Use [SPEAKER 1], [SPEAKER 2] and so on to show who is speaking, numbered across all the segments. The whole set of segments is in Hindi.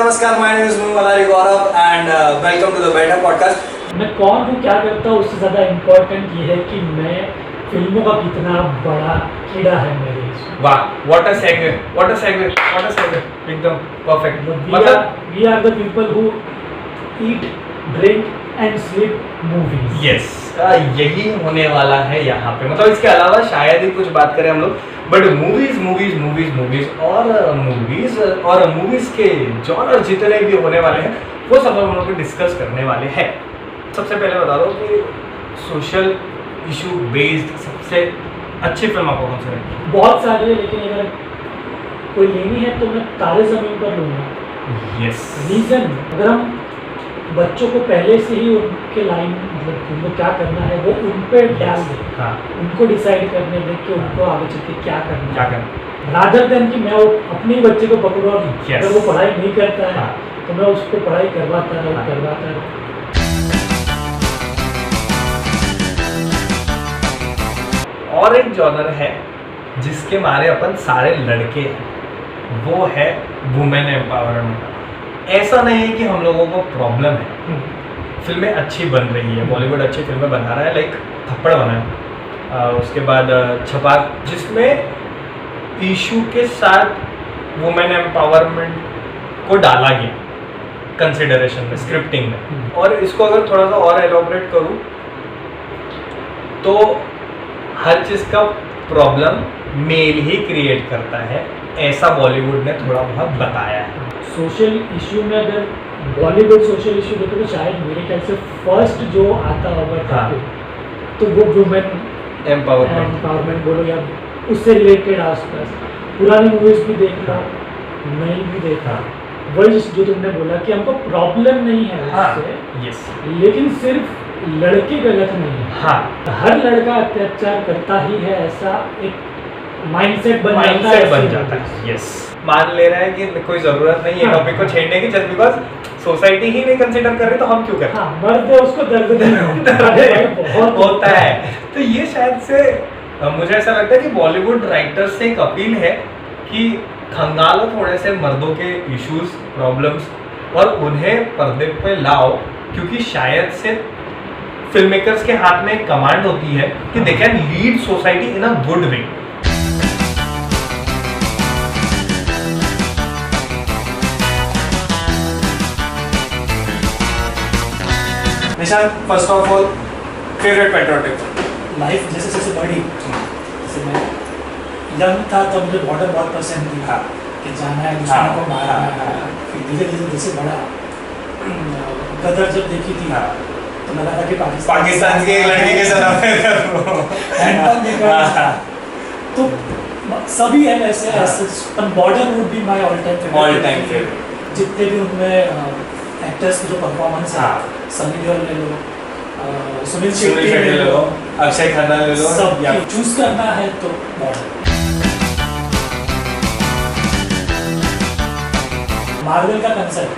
[SPEAKER 1] नमस्कार, my name is Mumlari Gaurav and welcome to the better podcast.
[SPEAKER 2] मैं कौन हूँ, क्या करता हूँ, उससे ज़्यादा इम्पोर्टेंट ये है कि मैं फिल्मों का कितना बड़ा कीड़ा है मेरे इसमें।
[SPEAKER 1] वाह, व्हाट अ सेगवे, एकदम perfect.
[SPEAKER 2] We are the people who eat, drink and sleep movies.
[SPEAKER 1] Yes, यही होने वाला है यहाँ पे। मतलब इसके अलावा शायद ही कुछ बात करें हम लोग, बट मूवीज और मूवीज के जॉनर जितने भी होने वाले हैं वो सब हम लोग डिस्कस करने वाले हैं। सबसे पहले बता दो कि सोशल इशू बेस्ड सबसे अच्छी फिल्म आपको कौन सी लगी?
[SPEAKER 2] बहुत सारी है, लेकिन अगर कोई लेनी है तो मैं तारे ज़मीन पर लूँगा।
[SPEAKER 1] यस,
[SPEAKER 2] रीज़न, अगर हम बच्चों को पहले से ही उनके लाइन, मतलब उनको क्या करना है वो उन पे डाल दें।
[SPEAKER 1] हाँ,
[SPEAKER 2] उनको डिसाइड करने दें कि उनको आगे चल के क्या करना है,
[SPEAKER 1] करना
[SPEAKER 2] रादर देन कि मैं वो अपने बच्चे को पकड़ूँ और
[SPEAKER 1] Yes.
[SPEAKER 2] अगर वो पढ़ाई नहीं करता है
[SPEAKER 1] हाँ.
[SPEAKER 2] तो मैं उसको पढ़ाई करवाता रहूँ।
[SPEAKER 1] और एक जॉनर है जिसके मारे अपन सारे लड़के हैं, वो है वुमेन एम्पावरमेंट। ऐसा नहीं है कि हम लोगों को प्रॉब्लम है, फिल्में अच्छी बन रही है, बॉलीवुड अच्छी फिल्में बना रहा है, लाइक थप्पड़ बना है, उसके बाद छपाक, जिसमें इशू के साथ वुमेन एम्पावरमेंट को डाला गया कंसिडरेशन में, स्क्रिप्टिंग में। और इसको अगर थोड़ा सा और एलोबरेट करूँ तो हर चीज़ का प्रॉब्लम मेल ही क्रिएट करता है, ऐसा बॉलीवुड ने थोड़ा बहुत बताया है।
[SPEAKER 2] सोशल इशू में अगर बॉलीवुड सोशल इशू देखो तो शायद मेरे ख्याल से फर्स्ट जो आता होगा टॉपिक तो वो वुमेन एम्पावरमेंट बोलो या उससे रिलेटेड आसपास पुरानी मूवीज भी देख लो, नई भी देखा, वही जो तुमने बोला कि हमको प्रॉब्लम नहीं है उससे।
[SPEAKER 1] यस,
[SPEAKER 2] लेकिन सिर्फ लड़के गलत नहीं है।
[SPEAKER 1] हाँ,
[SPEAKER 2] हर लड़का अत्याचार करता ही है, ऐसा एक माइंडसेट बन जाता है।
[SPEAKER 1] यस, मान ले रहा है कि कोई जरूरत नहीं है टॉपिक को छेड़ने की, जस्ट बिकॉज सोसाइटी ही नहीं कंसीडर कर रही तो हम क्यों करें।
[SPEAKER 2] हाँ, मर्द है उसको दर्द
[SPEAKER 1] बहुत होता है। तो ये शायद से मुझे ऐसा लगता है कि बॉलीवुड राइटर्स से एक अपील है कि खंगालो थोड़े से मर्दों के इश्यूज, प्रॉब्लम्स और उन्हें पर्दे पे लाओ, क्योंकि शायद से फिल्म मेकर्स के हाथ में एक कमांड होती है कि they can lead society in a good way. Nishan, first of all favourite patriotic
[SPEAKER 2] life जैसे जैसे बढ़ी, जैसे मैं यंग था तब मुझे बॉर्डर बहुत पसंद थी।
[SPEAKER 1] हाँ,
[SPEAKER 2] कि जाना है, दुश्मनों को मारना है। फिर धीरे धीरे जैसे बड़ा गदर जब देखी थी तो लगा था कि
[SPEAKER 1] पाकिस्तान की एक लड़की के साथ
[SPEAKER 2] तो सभी है ऐसे border would be my all time favourite. जितने भी उनमें एक्टर्स के जो परफॉर्मेंस है, सनी देओल ले लो, सुनील शेट्टी ले लो,
[SPEAKER 1] अक्षय खन्ना ले लो,
[SPEAKER 2] सब चूज करना है तो बॉर्डर। मार्वल का कंसेप्ट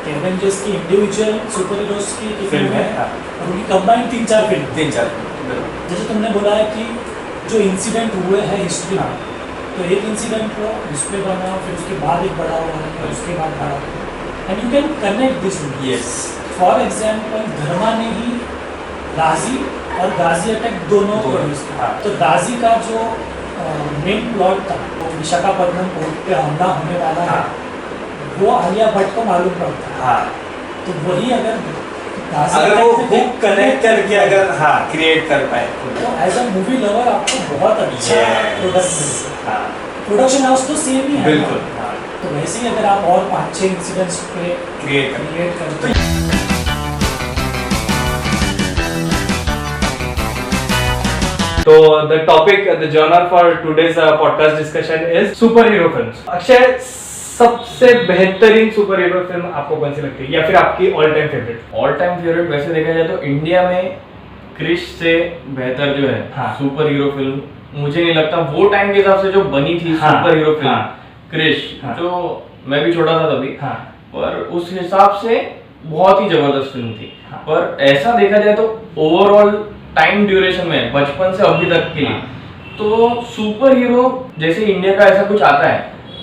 [SPEAKER 2] एवेंजर्स की इंडिविजुअल सुपर हीरोज की फिल्म है और उनकी कंबाइंड 3-4 फिल्म। जैसे तुमने बोला है कि जो इंसिडेंट हुए हैं हिस्ट्री में, तो एक इंसिडेंट को उस पर बना, फिर उसके बाद एक बड़ा हुआ है, फिर उसके बाद बड़ा हुआ, and you can connect this.
[SPEAKER 1] Yes,
[SPEAKER 2] for example Dharma ने ही गाजी और गाजी अटैक दोनों प्रोड्यूस किया। तो गाजी का जो मेन प्लॉट था, वो विशाखापट्टनम पोर्ट पे हमला होने वाला है, वो आलिया भट्ट को मालूम पड़ता है। तो वही अगर
[SPEAKER 1] वो बुक कनेक्ट करके अगर क्रिएट कर पाए
[SPEAKER 2] तो एज अ मूवी लवर आपको बहुत अच्छा प्रोडक्ट मिलता है। प्रोडक्शन हाउस तो सेम ही है,
[SPEAKER 1] बिल्कुल।
[SPEAKER 2] तो वैसे ही अगर आप और 5-6 इंसिडेंट्स पे क्रिएट करते हैं।
[SPEAKER 1] तो the topic, the genre for today's podcast discussion is superhero films. Akshay, सबसे बेहतरीन सुपर हीरो फिल्म आपको कौन सी लगती है, या फिर आपकी all time favourite?
[SPEAKER 3] All time favourite वैसे देखा जाए तो इंडिया में क्रिश से बेहतर जो है सुपर हीरो फिल्म मुझे नहीं लगता। वो टाइम के हिसाब से जो बनी थी सुपर हीरो फिल्म क्रिश, जो मैं भी छोटा था तभी, पर उस हिसाब से बहुत ही जबरदस्त फिल्म थी। पर ऐसा देखा जाए तो ओवरऑल टाइम ड्यूरेशन में बचपन से अभी तक के लिए तो सुपर हीरो जैसे इंडिया का ऐसा कुछ आता है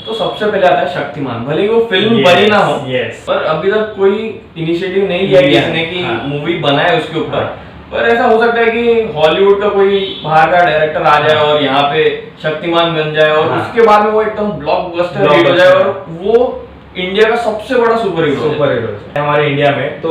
[SPEAKER 3] तो सबसे पहले आता है शक्तिमान। भले ही वो फिल्म बनी ना हो, पर अभी तक कोई इनिशिएटिव नहीं लिया किसने कि मूवी बनाए उसके ऊपर। पर ऐसा हो सकता है कि हॉलीवुड का कोई बाहर का डायरेक्टर आ जाए और यहाँ पे शक्तिमान बन जाए और उसके बाद में वो एकदम ब्लॉकबस्टर हिट हो जाए और वो इंडिया का सबसे बड़ा सुपर हीरो
[SPEAKER 1] है हमारे इंडिया में। तो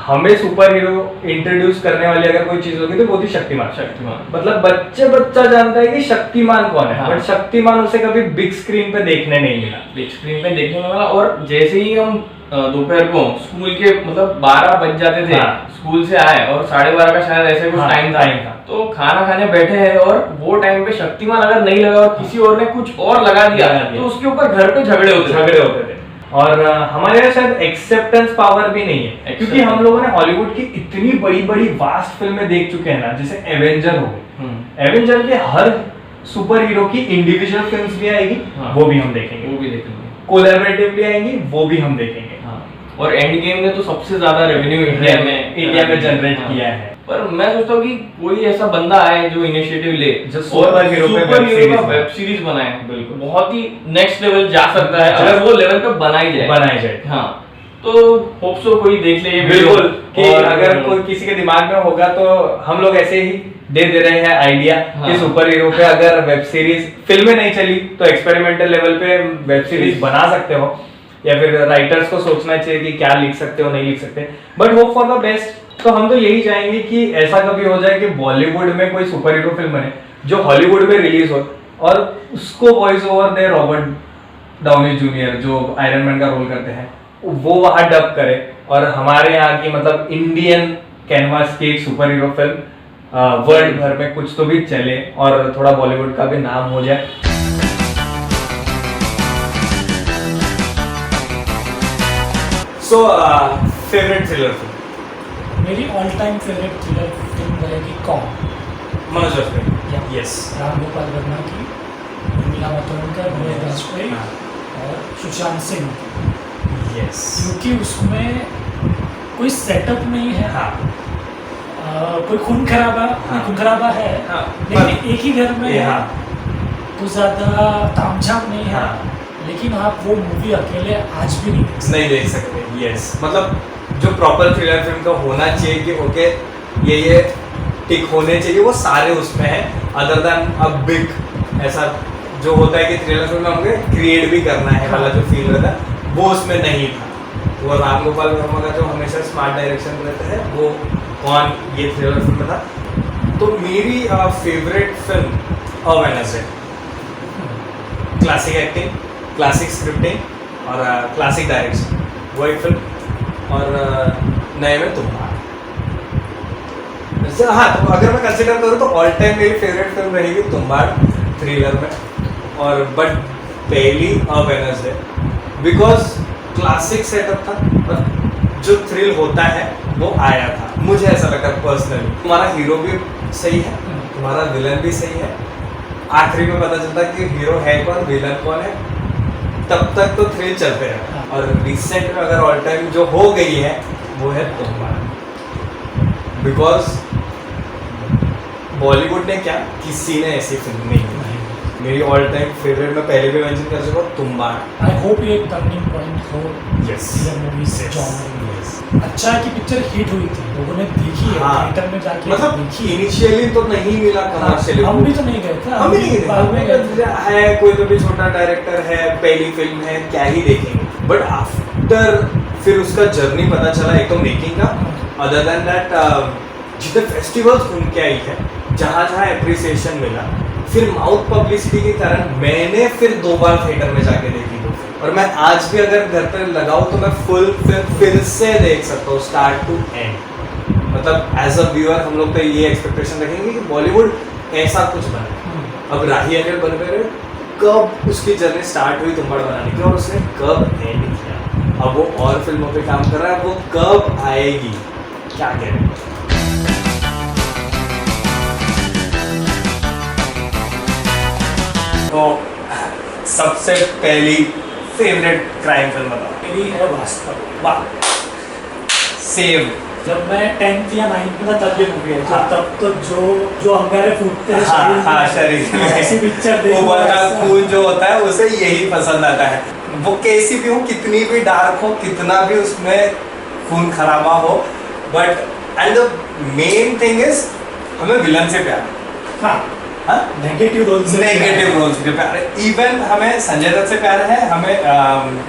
[SPEAKER 1] हमें सुपर हीरो इंट्रोड्यूस करने वाली अगर कोई चीज होगी तो वो थी शक्तिमान। मतलब बच्चा जानता है कि शक्तिमान कौन है, बट शक्तिमान उसे कभी बिग स्क्रीन पे देखने नहीं मिला।
[SPEAKER 3] बिग स्क्रीन पे देखने मिला और जैसे ही हम दोपहर को स्कूल के मतलब 12 बज जाते थे, स्कूल से आए और 12:30 का शायद ऐसे कुछ टाइम था, तो खाना खाने बैठे हैं और वो टाइम पे शक्तिमान अगर नहीं लगा और किसी और ने कुछ और लगा दिया तो उसके ऊपर घर पे झगड़े होते थे। और हमारे यहाँ शायद एक्सेप्टेंस पावर भी नहीं है, क्योंकि हम लोगों ने हॉलीवुड की इतनी बड़ी बड़ी वास्ट फिल्में देख चुके हैं ना, जैसे एवेंजर हो गई। एवेंजर के हर सुपर हीरो की इंडिविजुअल फिल्म्स भी आएगी, वो भी हम देखेंगे, कोलैबोरेटिवली आएंगी, वो भी हम देखेंगे। और एंड गेम ने तो सबसे ज्यादा रेवेन्यू इंडिया में जनरेट किया है। पर मैं सोचता हूँ कि कोई ऐसा बंदा आए जो इनिशिएटिव ले, जो सुपर हीरो का वेब सीरीज बनाए, बिल्कुल बहुत ही नेक्स्ट लेवल जा सकता है अगर वो लेवल पे बनाई जाए। हाँ, तो होप सो कोई देख ले ये
[SPEAKER 1] बिल्कुल कि अगर कोई किसी के दिमाग में होगा तो हम लोग ऐसे ही दे रहे हैं आइडिया कि सुपर हीरो पे अगर वेब सीरीज, फिल्में नहीं चली तो एक्सपेरिमेंटल लेवल पे वेब सीरीज बना सकते हो, या फिर राइटर्स को सोचना चाहिए कि क्या लिख सकते हो नहीं लिख सकते। But hope for the best. तो हम तो यही चाहेंगे कि ऐसा कभी हो जाए कि बॉलीवुड में कोई सुपर हीरो फिल्म बने जो हॉलीवुड में रिलीज हो और उसको वॉइस ओवर दे रॉबर्ट डाउनी जूनियर जो आयरन मैन का रोल करते हैं, वो वहां डब करे और हमारे यहाँ की मतलब इंडियन कैनवास की एक सुपर हीरो फिल्म वर्ल्ड भर में कुछ तो भी चले और थोड़ा बॉलीवुड का भी नाम हो जाए। So, favourite thriller film?
[SPEAKER 2] मेरी all time favourite thriller film रहेगी कौन?
[SPEAKER 1] मनोज वाजपेयी। यस।
[SPEAKER 2] राम गोपाल वर्मा की, उर्मिला मातोंडकर, मनोज वाजपेयी और सुशांत सिंह।
[SPEAKER 1] यस।
[SPEAKER 2] क्योंकि उसमें कोई सेटअप नहीं है, कोई खून खराबा है, लेकिन एक ही घर में कुछ ज्यादा तामझाम नहीं है, लेकिन आप वो मूवी अकेले आज भी नहीं
[SPEAKER 1] देख सकते। यस, मतलब जो प्रॉपर थ्रिलर फिल्म का होना चाहिए कि ओके ये टिक होने चाहिए, वो सारे उसमें है। अदर देन अ बिग ऐसा जो होता है कि थ्रिलर फिल्म में हमें क्रिएट भी करना है वाला जो फील रहता है, वो उसमें नहीं था। वो राम गोपाल वर्मा का जो हमेशा स्मार्ट डायरेक्शन रहता है, वो कौन ये थ्रिलर फिल्म था। तो मेरी favourite film a Wednesday. Classic acting, classic scripting और क्लासिक डायरेक्शन, वो एक फिल्म। और नए में तुम्हारा। हाँ, तो अगर मैं कंसिडर करूँ तो ऑल टाइम मेरी फेवरेट फिल्म रहेगी तुम्हारा थ्रिलर में। और बट पहली अ वेडनेसडे, बिकॉज क्लासिक सेटअप था और जो थ्रिल होता है वो आया था, मुझे ऐसा लगा पर्सनली। तुम्हारा हीरो भी सही है, तुम्हारा विलन भी सही है, आखिरी में पता चलता है कि हीरो है कौन, विलन कौन है, तब तक तो थ्रिल चलते हैं। और रिसेंट में अगर ऑल टाइम जो हो गई है वो है तुम्हारा, बिकॉज बॉलीवुड ने क्या, किसी ने ऐसी फिल्म नहीं बनाई। मेरी ऑल टाइम फेवरेट में पहले भी मेंशन कर चुका तुम्हारा।
[SPEAKER 2] आई होप ये टर्निंग पॉइंट हो
[SPEAKER 1] यस
[SPEAKER 2] अच्छा है कि पिक्चर हिट हुई थी, लोगों ने देखी है, थिएटर में जाके
[SPEAKER 1] मतलब
[SPEAKER 2] देखी।
[SPEAKER 1] इनिशियली तो नहीं मिला कमर्शियली,
[SPEAKER 2] हम भी तो नहीं गए थे,
[SPEAKER 1] हम भी नहीं गए है, कोई तो भी छोटा डायरेक्टर है, पहली फिल्म है, क्या ही देखेंगे। बट आफ्टर फिर उसका जर्नी पता चला, एक तो मेकिंग का, अदर देन दैट जितने फेस्टिवल्स घूम के आई है, जहाँ जहाँ एप्रिसिएशन मिला, फिर माउथ पब्लिसिटी के कारण मैंने फिर 2 बार थिएटर में जाके देखी वो फिल्म। और मैं आज भी अगर घर पर लगाऊं तो मैं फुल फिल्म फिर से देख सकता हूँ स्टार्ट टू एंड। मतलब एज अ व्यूअर हम लोग तो ये एक्सपेक्टेशन रखेंगे कि बॉलीवुड ऐसा कुछ बने। अब राही अगर बन गए, कब उसकी जर्नी स्टार्ट हुई तुम्बाड़ बनाने की और उसने कब एंड किया, अब वो और फिल्मों पे काम कर रहा है, वो कब आएगी क्या कह रहे हैं। तो सबसे पहली फेवरेट क्राइम फिल्म बताओ।
[SPEAKER 2] मेरी है वास्तव।
[SPEAKER 1] वाह, सेम
[SPEAKER 2] जब मैं 10th या 9th में था तब ये मूवी है। तब तो जो अंगारे फूटते हैं
[SPEAKER 1] शरीर में,
[SPEAKER 2] ऐसी पिक्चर देखो,
[SPEAKER 1] उबलता खून जो होता है उसे यही पसंद आता है। वो कैसी भी हो, कितनी भी डार्क हो, कितना भी उसमें खून खराबा हो, but and the main thing is हमें विलन से प्यार है। नेगेटिव रोल्स के प्यार है। इवन हमें संजय दत्त से प्यार है, हमें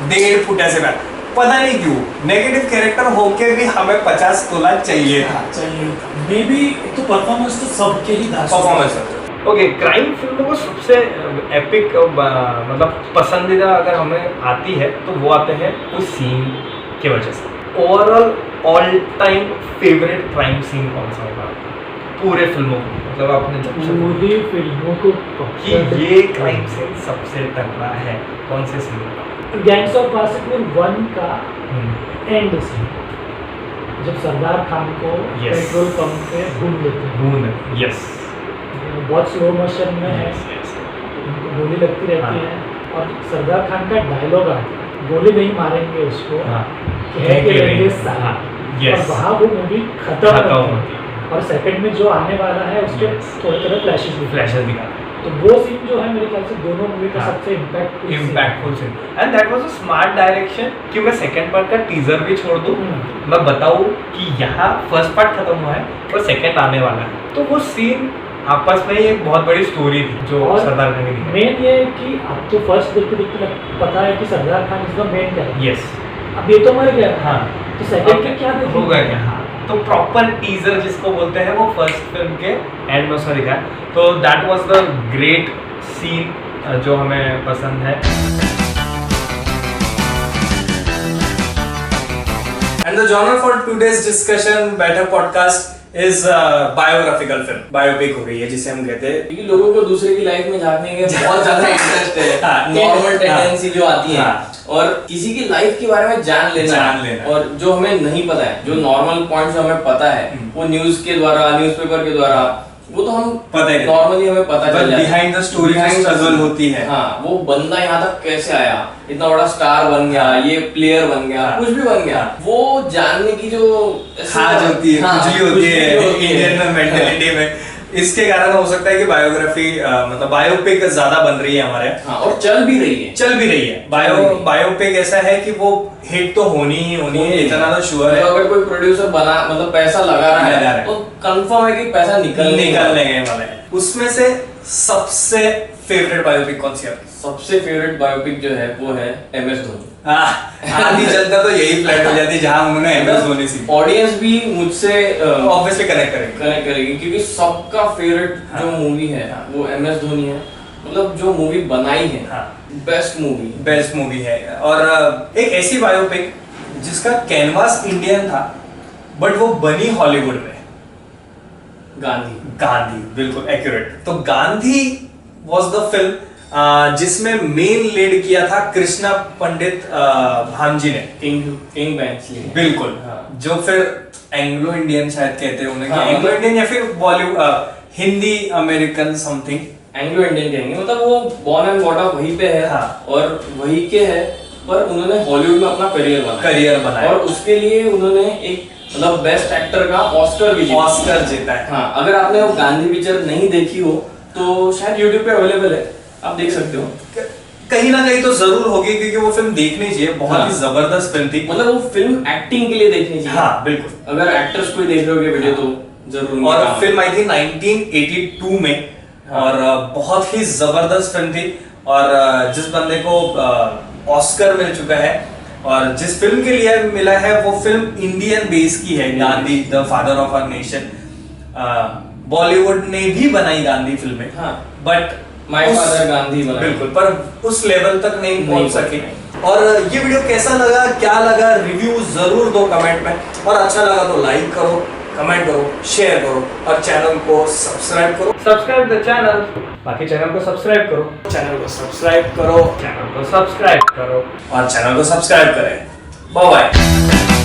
[SPEAKER 1] डेढ़ फुटे से प्यार, पता नहीं क्यों नेगेटिव कैरेक्टर होके भी हमें 50 तोला चाहिए था।
[SPEAKER 2] मे बी तो परफॉर्मेंस तो सबके ही था।
[SPEAKER 1] Performance okay. क्राइम फिल्मों को सबसे एपिक मतलब पसंदीदा अगर हमें आती है तो वो आते हैं उस सीन की वजह से। Overall all time favourite crime scene कौन सा होगा पूरे फिल्मों को? मतलब आपने जब
[SPEAKER 2] पूरी फिल्मों को
[SPEAKER 1] कि ये क्राइम सीन सबसे तगड़ा है, कौन से सीन होगा?
[SPEAKER 2] गैंग्स ऑफ वासेपुर 1 का एंड सीन, जब सरदार खान को पेट्रोल पंप पे भून लेते हैं।
[SPEAKER 1] यस,
[SPEAKER 2] बहुत स्लो मोशन में है, गोली लगती रहती है और सरदार खान का डायलॉग आता है, गोली नहीं मारेंगे उसको, और वहाँ वो मूवी खत्म होती है और सेकंड में जो आने वाला है उसके थोड़े थोड़े फ्लैशेस दिखा। तो वो सीन जो है मेरे ख्याल से दोनों मूवी का सबसे
[SPEAKER 1] impactful scene, and that was a smart direction कि मैं सेकंड पार्ट का टीजर भी छोड़ दूं, मैं बताऊं कि यहाँ फर्स्ट पार्ट खत्म हुआ है और सेकंड आने वाला है। तो वो सीन आपस में ही एक बहुत बड़ी स्टोरी थी जो सरदार खान की।
[SPEAKER 2] मेन ये है कि अब तो फर्स्ट देखते देखते पता है कि सरदार खान इसका मेन कैरेक्टर।
[SPEAKER 1] यस,
[SPEAKER 2] अब ये तो मर गया, तो सेकंड का क्या
[SPEAKER 1] होगा क्या? तो प्रॉपर टीजर जिसको बोलते हैं वो फर्स्ट फिल्म के एंड में उसने दिखाया। तो that was the great scene जो हमें पसंद है। And the genre for today's discussion better podcast is biographical film. Biopic हो गई है जिसे हम कहते हैं,
[SPEAKER 3] क्योंकि लोगों को दूसरे की लाइफ में झांकने के बहुत ज्यादा इंटरेस्ट है। नॉर्मल टेंडेंसी जो आती है और किसी की लाइफ के बारे में जान लेना और जो हमें नहीं पता है, जो नॉर्मल पॉइंट्स हमें पता है वो न्यूज के द्वारा, न्यूज़पेपर के द्वारा, वो तो हम
[SPEAKER 1] पता है
[SPEAKER 3] नॉर्मली हमें पता चल जाता है।
[SPEAKER 1] बिहाइंड द स्टोरी स्ट्रगल होती है।
[SPEAKER 3] वो बंदा यहाँ तक कैसे आया, इतना बड़ा स्टार बन गया, ये प्लेयर बन गया, कुछ भी बन गया, वो जानने की जो
[SPEAKER 1] खाज होती है, खुजली होती है इंडियन मेंटालिटी में। इसके कारण हो सकता है कि बायोग्राफी मतलब बायोपिक ज्यादा बन रही है हमारे।
[SPEAKER 3] और चल भी रही है।
[SPEAKER 1] बायोपिक ऐसा है कि वो हिट तो होनी ही है, इतना तो श्योर है।
[SPEAKER 3] अगर कोई प्रोड्यूसर बना मतलब पैसा लगा रहा है तो कंफर्म है कि पैसा निकलने वाला है।
[SPEAKER 1] उसमें से सबसे फेवरेट बायोपिक कौन सी है?
[SPEAKER 3] सबसे फेवरेट बायोपिक जो है वो है MS धोनी।
[SPEAKER 1] आधी जनता तो यही फ्लैट हो जाती है जहां उन्होंने MS धोनी सी।
[SPEAKER 3] ऑडियंस भी मुझसे
[SPEAKER 1] ऑब्वियसली कनेक्ट
[SPEAKER 3] करेगी क्योंकि सबका फेवरेट जो मूवी है वो MS धोनी है। मतलब जो मूवी बनाई है बेस्ट मूवी है। और एक ऐसी बायोपिक जिसका कैनवास इंडियन था बट वो बनी हॉलीवुड में। गांधी बिल्कुल एक्यूरेट। तो गांधी वाज द फिल्म जिसमें मेन लीड किया था कृष्णा पंडित भांजी ने, किंग बैंक्सली।
[SPEAKER 1] बिल्कुल, जो फिर एंग्लो इंडियन शायद कहते हैं उन्हें, एंग्लो इंडियन या फिर Bollywood Hindi American something.
[SPEAKER 3] Anglo Indian कहेंगे, मतलब वो बॉर्न एंड बॉट अप वहीं पे है और वहीं के है, पर उन्होंने हॉलीवुड में अपना करियर बनाया और उसके लिए उन्होंने एक मतलब बेस्ट एक्टर का ऑस्कर जीता है। अगर आपने वो गांधी पिक्चर नहीं देखी हो तो शायद यूट्यूब पे अवेलेबल है, आप देख सकते हो।
[SPEAKER 1] कहीं ना कहीं तो जरूर होगी क्योंकि वो फिल्म देखनी चाहिए, बहुत ही जबरदस्त फिल्म थी।
[SPEAKER 3] मतलब वो फिल्म एक्टिंग के लिए देखनी चाहिए।
[SPEAKER 1] बिल्कुल।
[SPEAKER 3] अगर एक्टर्स कोई देख रहे हो वीडियो तो जरूर।
[SPEAKER 1] और फिल्म आई थी 1982 में और बहुत ही जबरदस्त फिल्म थी। और जिस बंदे को ऑस्कर मिल चुका है और जिस फिल्म के लिए मिला है वो फिल्म इंडियन बेस की है, Gandhi the father of our nation. Bollywood ने भी बनाई गांधी फिल्में, बट
[SPEAKER 3] माय फादर गांधी बनाई,
[SPEAKER 1] बिल्कुल, पर उस लेवल तक नहीं पहुंच सके। और ये वीडियो कैसा लगा, क्या लगा, रिव्यू जरूर दो कमेंट में। और अच्छा लगा तो लाइक करो, कमेंट करो, शेयर करो और चैनल को सब्सक्राइब करो। सब्सक्राइब द चैनल, बाकी चैनल को सब्सक्राइब करो, चैनल को सब्सक्राइब करो, चैनल को सब्सक्राइब करो और चैनल को सब्सक्राइब करें। Bye bye.